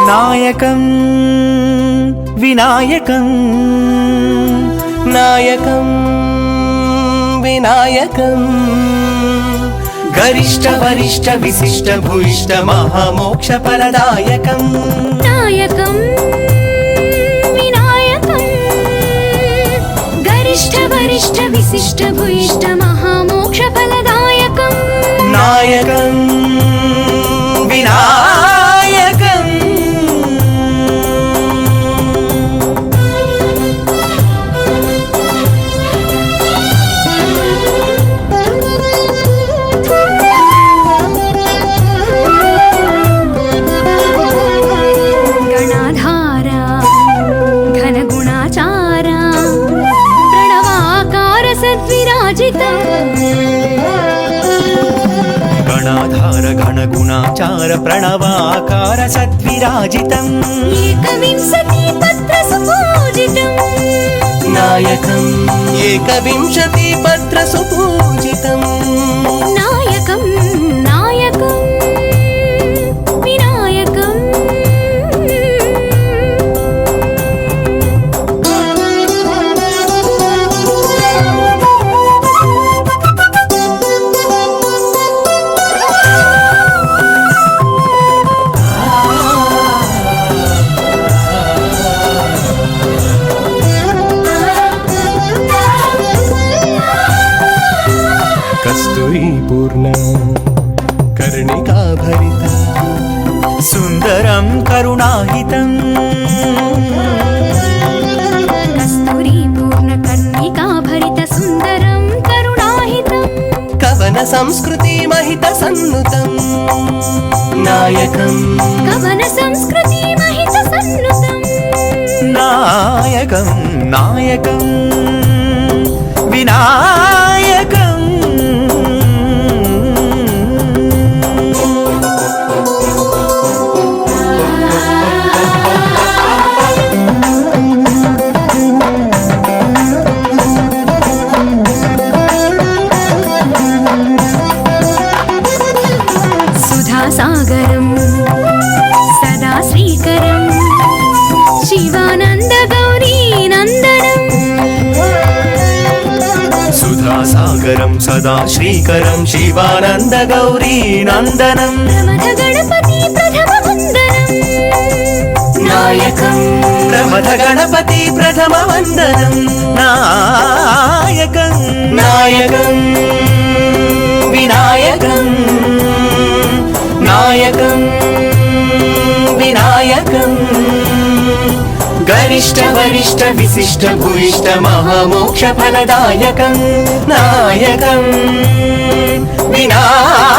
నాయకం వినాయకం నాయకం వినాయకం గరిష్ట వరిష్ట విశిష్ట భూయిష్ట మహామోక్ష ఫలదాయకం నాయకం వినాయకం గరిష్ట వరిష్ట విశిష్ట భూయిష్ట మహామోక్ష ఫలదాయకం నాయకం వినాయకం గణాధార గణగుణాచార ప్రణవాకార సద్విరాజితం ఏకవింశతి పత్ర సుపూజితం నాయకం ఏకవింశతి పత్ర సుపూజితం నాయకం నాయకం వినాయకం పూర్ణ కర్ణికా భరిత సుందరం కరుణాహితం కస్తూరి పూర్ణ కర్ణికా భరిత సుందరం కరుణాహితం కవన సంస్కృతి మహిత సన్నుతం నాయకం కవన సంస్కృతి మహిత సన్నుతం నాయకం నాయకం వినాయకం సాగరం సదా శ్రీకరం శివానంద గౌరీ నందనం సుధాసాగరం సదా శ్రీకరం శివానంద గౌరీ నందనం ప్రమథ గణపతి ప్రథమ వందనం నాయకం ప్రమథ గణపతి ప్రథమ వందనం నాయకం నాయకం వినాయకం నాయకం వినాయకం గరిష్ట వరిష్ట విశిష్ట భూయిష్ట మహామోక్ష ఫలదాయకం నాయకం వినాయకం